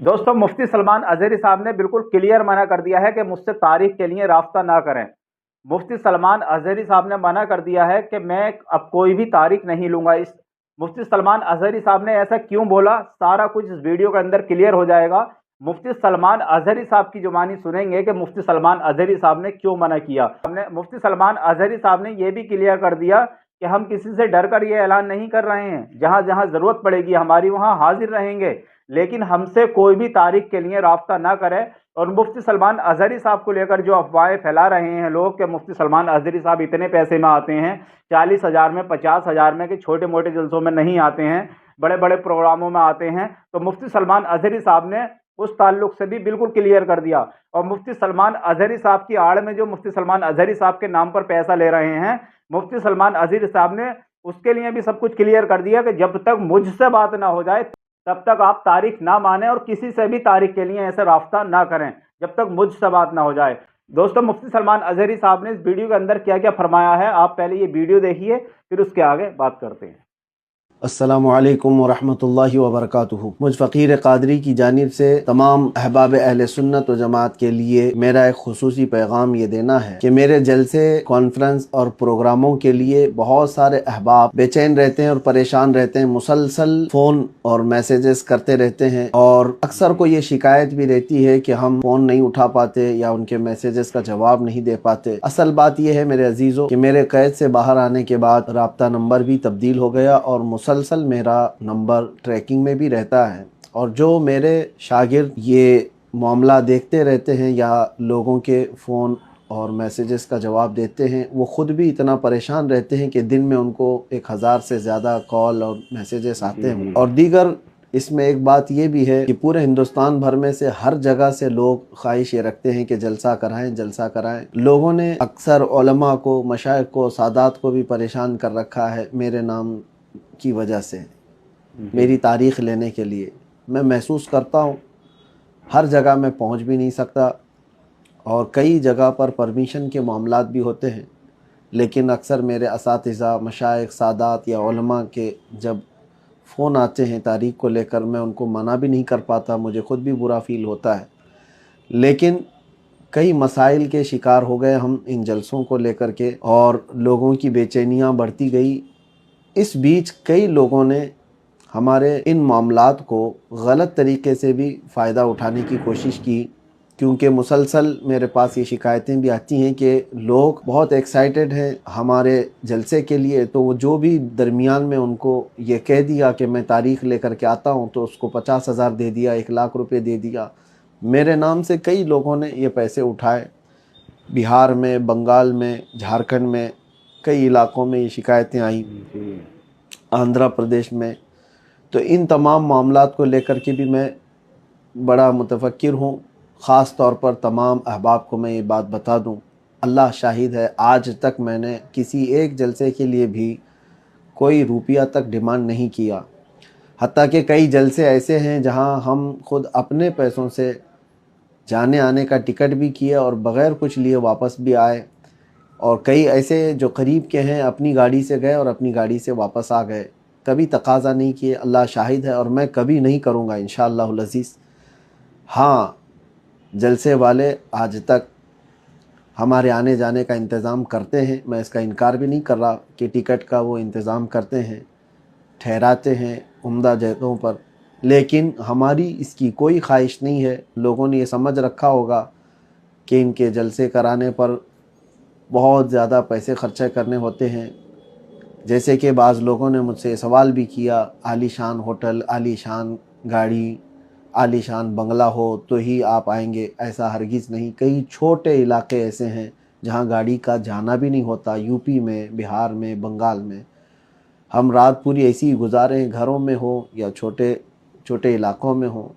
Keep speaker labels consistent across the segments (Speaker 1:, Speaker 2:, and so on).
Speaker 1: दोस्तों, मुफ्ती सलमान अजहरी साहब ने बिल्कुल क्लियर मना कर दिया है कि मुझसे तारीख के लिए राब्ता ना करें। मुफ्ती सलमान अजहरी साहब ने मना कर दिया है कि मैं अब कोई भी तारीख नहीं लूंगा। इस मुफ्ती सलमान अजहरी साहब ने ऐसा क्यों बोला, सारा कुछ इस वीडियो के अंदर क्लियर हो जाएगा। मुफ्ती सलमान अजहरी साहब की जुबानी सुनेंगे कि मुफ्ती सलमान अजहरी साहब ने क्यों मना किया। हमने मुफ्ती सलमान अजहरी साहब ने यह भी क्लियर कर दिया कि हम किसी से डर कर ये ऐलान नहीं कर रहे हैं। जहां जहां जरूरत पड़ेगी हमारी वहां हाजिर रहेंगे, लेकिन हमसे कोई भी तारीख के लिए राब्ता ना करे। और मुफ्ती सलमान अजहरी साहब को लेकर जो अफवाहें फैला रहे हैं लोग कि मुफ्ती सलमान अजहरी साहब इतने पैसे में आते हैं, 40,000 में, 50,000 में, कि छोटे मोटे जलसों में नहीं आते हैं, बड़े बड़े प्रोग्रामों में आते हैं, तो मुफ्ती सलमान अजहरी साहब ने उस ताल्लुक से भी बिल्कुल क्लियर कर दिया। और मुफ्ती सलमान अजहरी साहब की आड़ में जो मुफ्ती सलमान अजहरी साहब के नाम पर पैसा ले रहे हैं, मुफ्ती सलमान अजहरी साहब ने उसके लिए भी सब कुछ क्लियर कर दिया कि जब तक मुझसे बात ना हो जाए तब तक आप तारीख ना माने और किसी से भी तारीख के लिए ऐसे राफ्ता ना करें जब तक मुझसे बात ना हो जाए। दोस्तों, मुफ्ती सलमान अजहरी साहब ने इस वीडियो के अंदर क्या क्या फरमाया है, आप पहले ये वीडियो देखिए, फिर उसके आगे बात करते हैं।
Speaker 2: अस्सलामु अलैकुम वरहमतुल्लाहि वबरकातुहू। मुझ फ़कीर क़ादरी की जानिब से तमाम अहबाब अहले सुन्नत व जमात के लिए मेरा एक खुसूसी पैगाम ये देना है कि मेरे जलसे, कॉन्फ्रेंस और प्रोग्रामों के लिए बहुत सारे अहबाब बेचैन रहते हैं और परेशान रहते हैं, मुसलसल फ़ोन और मैसेजेस करते रहते हैं और अक्सर को ये शिकायत भी रहती है कि हम फ़ोन नहीं उठा पाते या उनके मैसेजेस का जवाब नहीं दे पाते। असल बात यह है मेरे अजीज़ों कि मेरे कैद से बाहर आने के बाद राब्ता नंबर भी तब्दील हो गया और मुसलसल मेरा नंबर ट्रैकिंग में भी रहता है। और जो मेरे शागिर्द ये मामला देखते रहते हैं या लोगों के फ़ोन और मैसेजेस का जवाब देते हैं, वो ख़ुद भी इतना परेशान रहते हैं कि दिन में उनको 1000 से ज़्यादा कॉल और मैसेजेस आते हैं। और दीगर इसमें एक बात ये भी है कि पूरे हिंदुस्तान भर में से हर जगह से लोग ख्वाहिश ये रखते हैं कि जलसा कराएं, जलसा कराएं। लोगों ने अक्सर उलमा को, मशाइख को, सादात को भी परेशान कर रखा है मेरे नाम की वजह से, मेरी तारीख़ लेने के लिए। मैं महसूस करता हूँ हर जगह मैं पहुँच भी नहीं सकता और कई जगह पर परमिशन के मामलात भी होते हैं, लेकिन अक्सर मेरे असातिज़ा, मशाइख, सादात या उलमा के जब फ़ोन आते हैं तारीख़ को लेकर, मैं उनको मना भी नहीं कर पाता, मुझे ख़ुद भी बुरा फ़ील होता है। लेकिन कई मसाइल के शिकार हो गए हम इन जलसों को लेकर के और लोगों की बेचैनियाँ बढ़ती गई। इस बीच कई लोगों ने हमारे इन मामलात को गलत तरीके से भी फ़ायदा उठाने की कोशिश की, क्योंकि मुसलसल मेरे पास ये शिकायतें भी आती हैं कि लोग बहुत एक्साइटेड हैं हमारे जलसे के लिए, तो वो जो भी दरमियान में उनको ये कह दिया कि मैं तारीख़ लेकर के आता हूँ, तो उसको 50,000 दे दिया, 1,00,000 रुपये दे दिया। मेरे नाम से कई लोगों ने ये पैसे उठाए। बिहार में, बंगाल में, झारखंड में, कई इलाक़ों में ये शिकायतें आई, आंध्र प्रदेश में। तो इन तमाम मामलात को लेकर के भी मैं बड़ा मुतफक्किर हूँ। ख़ास तौर पर तमाम अहबाब को मैं ये बात बता दूँ, अल्लाह शाहिद है, आज तक मैंने किसी एक जलसे के लिए भी कोई रुपया तक डिमांड नहीं किया। हत्ता कि कई जलसे ऐसे हैं जहाँ हम खुद अपने पैसों से जाने आने का टिकट भी किए और बग़ैर कुछ लिए वापस भी आए। और कई ऐसे जो करीब के हैं अपनी गाड़ी से गए और अपनी गाड़ी से वापस आ गए, कभी तकाज़ा नहीं किए। अल्लाह शाहिद है और मैं कभी नहीं करूँगा इंशाअल्लाहुल अज़ीज़। हाँ, जलसे वाले आज तक हमारे आने जाने का इंतज़ाम करते हैं, मैं इसका इनकार भी नहीं कर रहा कि टिकट का वो इंतज़ाम करते हैं, ठहराते हैं उम्दा जगहों पर, लेकिन हमारी इसकी कोई ख्वाहिश नहीं है। लोगों ने ये समझ रखा होगा कि इनके जलसे कराने पर बहुत ज़्यादा पैसे खर्चा करने होते हैं। जैसे कि बाज़ लोगों ने मुझसे सवाल भी किया, आलीशान होटल, आलीशान गाड़ी, आलीशान बंगला हो तो ही आप आएंगे, ऐसा हरगिज़ नहीं। कई छोटे इलाके ऐसे हैं जहां गाड़ी का जाना भी नहीं होता, यूपी में, बिहार में, बंगाल में। हम रात पूरी ऐसी ही गुजारे हैं, घरों में हो या छोटे छोटे इलाक़ों में हो।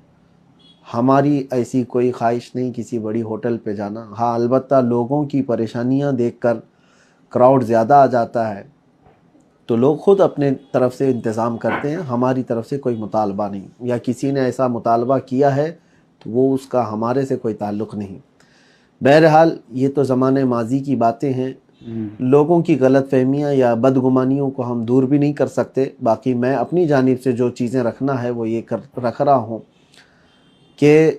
Speaker 2: हमारी ऐसी कोई ख्वाहिश नहीं किसी बड़ी होटल पे जाना। हाँ, अलबत्ता लोगों की परेशानियां देखकर क्राउड ज़्यादा आ जाता है तो लोग ख़ुद अपने तरफ से इंतज़ाम करते हैं, हमारी तरफ से कोई मुतालबा नहीं, या किसी ने ऐसा मुतालबा किया है तो वो उसका हमारे से कोई ताल्लुक़ नहीं। बहरहाल ये तो ज़माने माजी की बातें हैं। लोगों की गलतफहमियां या बदगुमानियों को हम दूर भी नहीं कर सकते। बाकी मैं अपनी जानिब से जो चीज़ें रखना है वो ये रख रहा हूँ کہ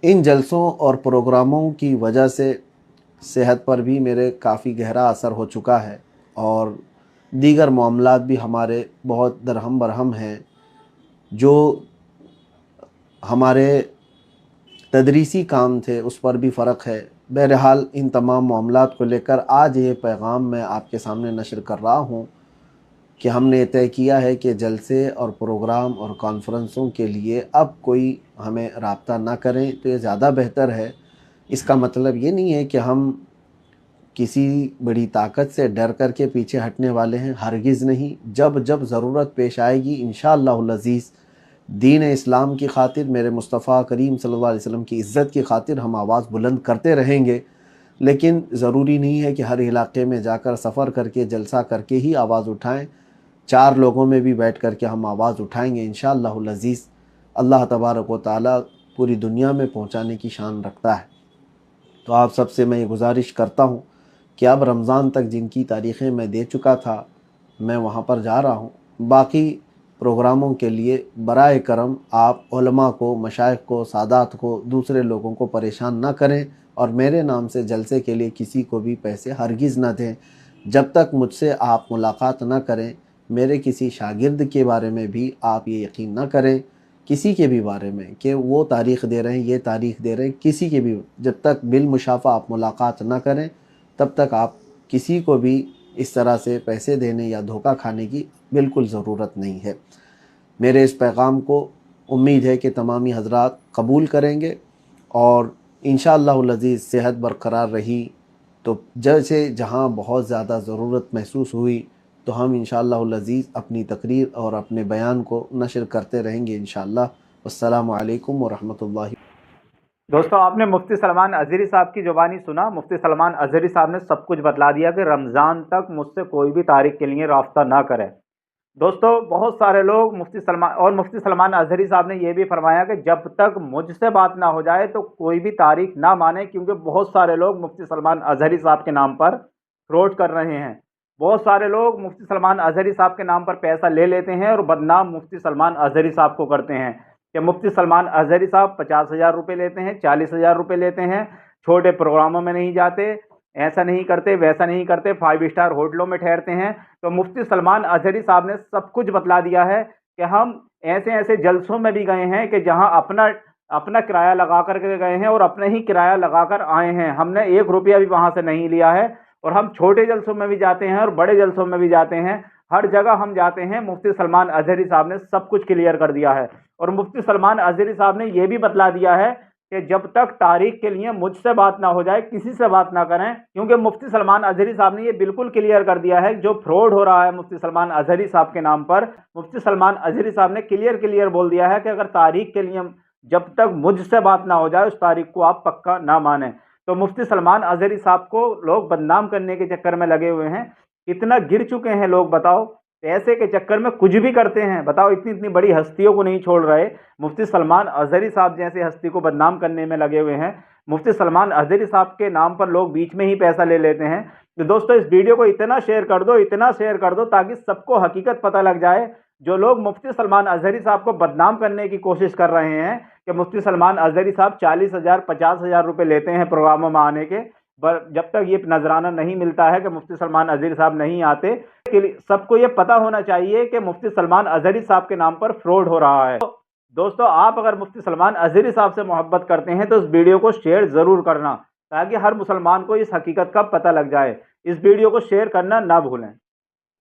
Speaker 2: ان جلسوں اور پروگراموں کی وجہ سے صحت پر بھی میرے کافی گہرا اثر ہو چکا ہے، اور دیگر معاملات بھی ہمارے بہت درہم برہم ہیں، جو ہمارے تدریسی کام تھے اس پر بھی فرق ہے۔ بہرحال ان تمام معاملات کو لے کر آج یہ پیغام میں آپ کے سامنے نشر کر رہا ہوں کہ ہم نے طے کیا ہے کہ جلسے اور پروگرام اور کانفرنسوں کے لیے اب کوئی ہمیں رابطہ نہ کریں تو یہ زیادہ بہتر ہے۔ اس کا مطلب یہ نہیں ہے کہ ہم کسی بڑی طاقت سے ڈر کر کے پیچھے ہٹنے والے ہیں، ہرگز نہیں۔ جب جب ضرورت پیش آئے گی انشاءاللہ العزیز دین اسلام کی خاطر، میرے مصطفیٰ کریم صلی اللہ علیہ وسلم کی عزت کی خاطر ہم آواز بلند کرتے رہیں گے، لیکن ضروری نہیں ہے کہ ہر علاقے میں جا کر سفر کر کے جلسہ کر کے ہی آواز اٹھائیں۔ 4 لوگوں میں بھی بیٹھ کر کے ہم آواز اٹھائیں گے انشاءاللہ العزیز۔ اللہ تبارک و تعالیٰ پوری دنیا میں پہنچانے کی شان رکھتا ہے۔ تو آپ سب سے میں یہ گزارش کرتا ہوں کہ اب رمضان تک جن کی تاریخیں میں دے چکا تھا میں وہاں پر جا رہا ہوں، باقی پروگراموں کے لیے برائے کرم آپ علماء کو، مشائخ کو، سادات کو، دوسرے لوگوں کو پریشان نہ کریں، اور میرے نام سے جلسے کے لیے کسی کو بھی پیسے ہرگز نہ دیں جب تک مجھ سے آپ ملاقات نہ کریں۔ میرے کسی شاگرد کے بارے میں بھی آپ یہ یقین نہ کریں، کسی کے بھی بارے میں کہ وہ تاریخ دے رہے ہیں، یہ تاریخ دے رہے ہیں، کسی کے بھی، جب تک بالمشافہ آپ ملاقات نہ کریں تب تک آپ کسی کو بھی اس طرح سے پیسے دینے یا دھوکہ کھانے کی بالکل ضرورت نہیں ہے۔ میرے اس پیغام کو امید ہے کہ تمامی حضرات قبول کریں گے، اور انشاءاللہ العزیز صحت برقرار رہی تو جیسے جہاں بہت زیادہ ضرورت محسوس ہوئی تو ہم انشاءاللہ العزیز اپنی تقریر اور اپنے بیان کو نشر کرتے رہیں گے انشاءاللہ۔ السلام علیکم ورحمۃ اللہ۔
Speaker 1: دوستوں، آپ نے مفتی سلمان اظہری صاحب کی زبانی سنا۔ مفتی سلمان اظہری صاحب نے سب کچھ بتلا دیا کہ رمضان تک مجھ سے کوئی بھی تاریخ کے لیے رابطہ نہ کرے۔ دوستوں، بہت سارے لوگ مفتی سلمان اظہری صاحب نے یہ بھی فرمایا کہ جب تک مجھ سے بات نہ ہو جائے تو کوئی بھی تاریخ نہ مانے، کیونکہ بہت سارے لوگ مفتی سلمان اظہری صاحب کے نام پر فراڈ کر رہے ہیں۔ بہت سارے لوگ مفتی سلمان اظہری صاحب کے نام پر پیسہ لے لیتے ہیں اور بدنام مفتی سلمان اظہری صاحب کو کرتے ہیں کہ مفتی سلمان اظہری صاحب 50,000 روپے لیتے ہیں، 40,000 روپے لیتے ہیں، چھوٹے پروگراموں میں نہیں جاتے، ایسا نہیں کرتے، ویسا نہیں کرتے، 5 اسٹار ہوٹلوں میں ٹھہرتے ہیں۔ تو مفتی سلمان اظہری صاحب نے سب کچھ بتلا دیا ہے کہ ہم ایسے ایسے جلسوں میں بھی گئے ہیں کہ جہاں اپنا کرایہ لگا کر کے گئے ہیں اور اپنا ہی کرایہ لگا کر آئے ہیں، ہم نے 1 روپیہ بھی وہاں سے نہیں لیا ہے، اور ہم چھوٹے جلسوں میں بھی جاتے ہیں اور بڑے جلسوں میں بھی جاتے ہیں، ہر جگہ ہم جاتے ہیں۔ مفتی سلمان اظہری صاحب نے سب کچھ کلیئر کر دیا ہے، اور مفتی سلمان اظہری صاحب نے یہ بھی بتلا دیا ہے کہ جب تک تاریخ کے لیے مجھ سے بات نہ ہو جائے کسی سے بات نہ کریں، کیونکہ مفتی سلمان اظہری صاحب نے یہ بالکل کلیئر کر دیا ہے جو فراڈ ہو رہا ہے مفتی سلمان اظہری صاحب کے نام پر۔ مفتی سلمان اظہری صاحب نے کلیئر بول دیا ہے کہ اگر تاریخ کے لیے جب تک مجھ سے بات نہ ہو جائے اس تاریخ کو آپ پکا نہ مانیں۔ تو مفتی سلمان اظہری صاحب کو لوگ بدنام کرنے کے چکر میں لگے ہوئے ہیں، کتنا گر چکے ہیں لوگ، بتاؤ، پیسے کے چکر میں کچھ بھی کرتے ہیں، بتاؤ، اتنی بڑی ہستیوں کو نہیں چھوڑ رہے، مفتی سلمان اظہری صاحب جیسے ہستی کو بدنام کرنے میں لگے ہوئے ہیں۔ مفتی سلمان اظہری صاحب کے نام پر لوگ بیچ میں ہی پیسہ لے لیتے ہیں۔ تو دوستو، اس ویڈیو کو اتنا شیئر کر دو تاکہ سب کو حقیقت پتہ لگ جائے۔ جو لوگ مفتی سلمان اظہری صاحب کو بدنام کرنے کی کوشش کر رہے ہیں کہ مفتی سلمان اظہری صاحب 40,000 50,000 روپے لیتے ہیں پروگراموں میں آنے کے، جب تک یہ نذرانہ نہیں ملتا ہے کہ مفتی سلمان اظہری صاحب نہیں آتے، سب کو یہ پتہ ہونا چاہیے کہ مفتی سلمان اظہری صاحب کے نام پر فراڈ ہو رہا ہے۔ دوستو، آپ اگر مفتی سلمان اظہری صاحب سے محبت کرتے ہیں تو اس ویڈیو کو شیئر ضرور کرنا تاکہ ہر مسلمان کو اس حقیقت کا پتہ لگ جائے۔ اس ویڈیو کو شیئر کرنا نہ بھولیں۔